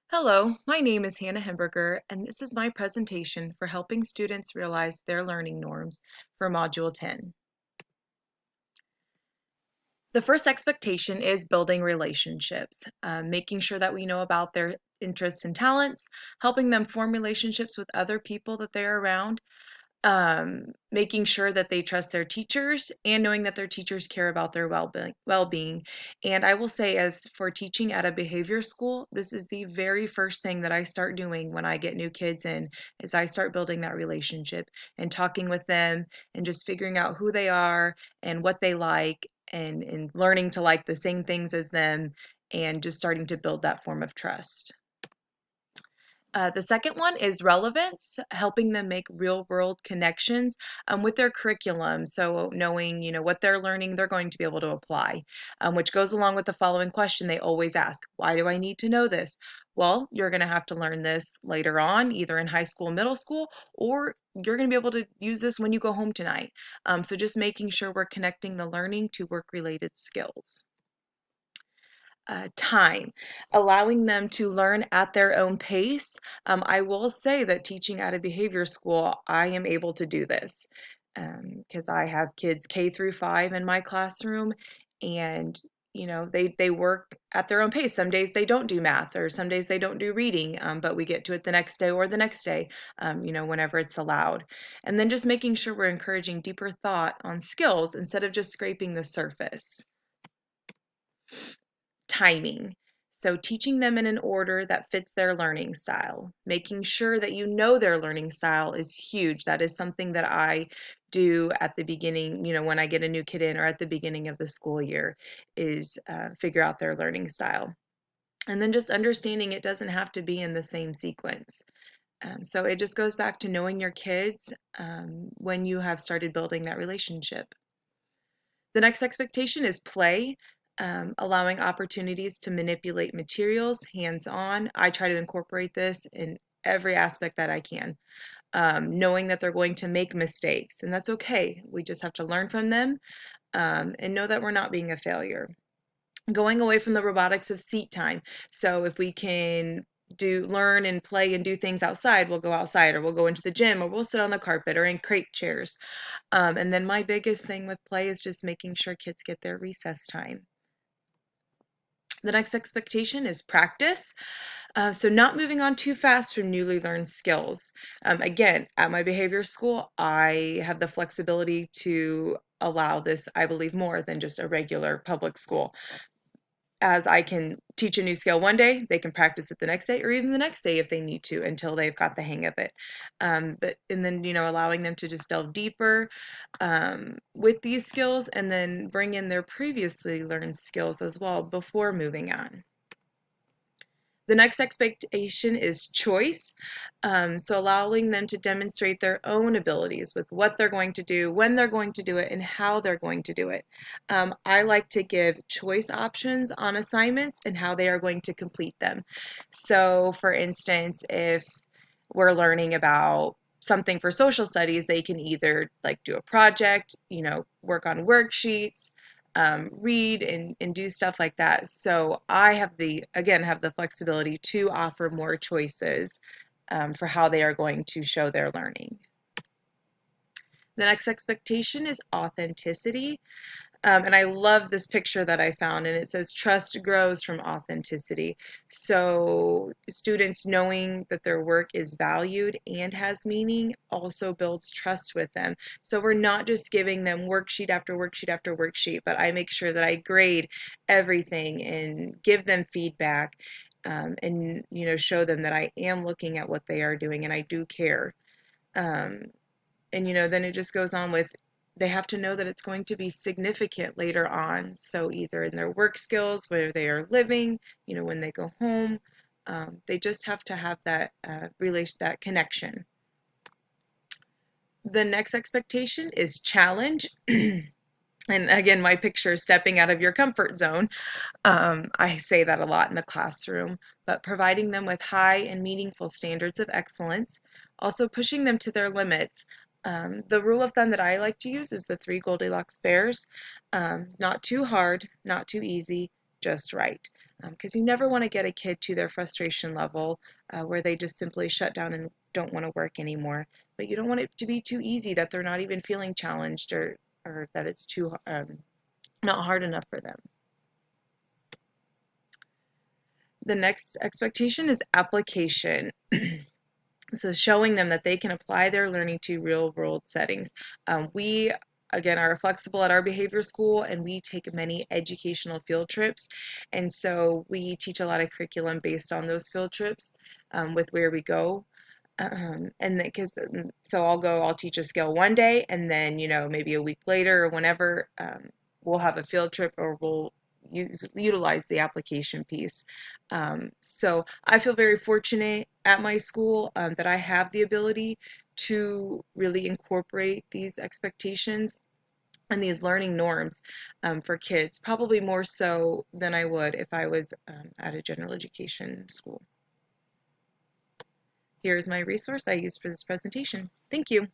Hello, my name is Hannah Hemberger, and this is my presentation for helping students realize their learning norms for Module 10. The first expectation is building relationships, making sure that we know about their interests and talents, helping them form relationships with other people that they're around, making sure that they trust their teachers and knowing that their teachers care about their well-being. And I will say, as for teaching at a behavior school, this is the very first thing that I start doing when I get new kids in, is I start building that relationship and talking with them and just figuring out who they are and what they like and learning to like the same things as them and just starting to build that form of trust. The second one is relevance, helping them make real world connections with their curriculum. So knowing, what they're learning, they're going to be able to apply, which goes along with the following question they always ask: why do I need to know this? Well, you're going to have to learn this later on, either in high school, middle school, or you're going to be able to use this when you go home tonight. So just making sure we're connecting the learning to work related skills. Time, allowing them to learn at their own pace. I will say that teaching at a behavior school, I am able to do this because I have kids K through 5 in my classroom, and they work at their own pace. Some days they don't do math, or some days they don't do reading, but we get to it the next day or the next day, whenever it's allowed. And then just making sure we're encouraging deeper thought on skills instead of just scraping the surface. Timing. So teaching them in an order that fits their learning style. Making sure that you know their learning style is huge. That is something that I do at the beginning, when I get a new kid in or at the beginning of the school year, is figure out their learning style. And then just understanding it doesn't have to be in the same sequence. So it just goes back to knowing your kids when you have started building that relationship. The next expectation is play, allowing opportunities to manipulate materials hands-on. I try to incorporate this in every aspect that I can, knowing that they're going to make mistakes, and that's okay. We just have to learn from them and know that we're not being a failure. Going away from the robotics of seat time. So if we can learn and play and do things outside, we'll go outside, or we'll go into the gym, or we'll sit on the carpet or in crate chairs. And then my biggest thing with play is just making sure kids get their recess time. The next expectation is practice. So not moving on too fast from newly learned skills. Again, at my behavior school, I have the flexibility to allow this, I believe, more than just a regular public school, as I can teach a new skill one day, they can practice it the next day or even the next day if they need to, until they've got the hang of it. And then, allowing them to just delve deeper with these skills and then bring in their previously learned skills as well before moving on. The next expectation is choice. So allowing them to demonstrate their own abilities with what they're going to do, when they're going to do it, and how they're going to do it. I like to give choice options on assignments and how they are going to complete them. So for instance, if we're learning about something for social studies, they can either like do a project, work on worksheets, read and do stuff like that. So I have the flexibility to offer more choices for how they are going to show their learning. The next expectation is authenticity. And I love this picture that I found, and it says trust grows from authenticity. So students knowing that their work is valued and has meaning also builds trust with them. So we're not just giving them worksheet after worksheet after worksheet, but I make sure that I grade everything and give them feedback, and show them that I am looking at what they are doing and I do care. Um, and then it just goes on with, they have to know that it's going to be significant later on. So either in their work skills, where they are living, when they go home, they just have to have that that connection. The next expectation is challenge. And again, my picture is stepping out of your comfort zone. I say that a lot in the classroom, but providing them with high and meaningful standards of excellence, also pushing them to their limits. The rule of thumb that I like to use is the three Goldilocks bears. Not too hard, not too easy, just right. Because you never want to get a kid to their frustration level where they just simply shut down and don't want to work anymore. But you don't want it to be too easy that they're not even feeling challenged or that it's too not hard enough for them. The next expectation is application. So showing them that they can apply their learning to real world settings. We again are flexible at our behavior school and we take many educational field trips, and so we teach a lot of curriculum based on those field trips with where we go. And because so I'll teach a skill one day, and then maybe a week later or whenever we'll have a field trip or we'll utilize the application piece. So I feel very fortunate at my school that I have the ability to really incorporate these expectations and these learning norms for kids, probably more so than I would if I was at a general education school. Here is my resource I used for this presentation. Thank you.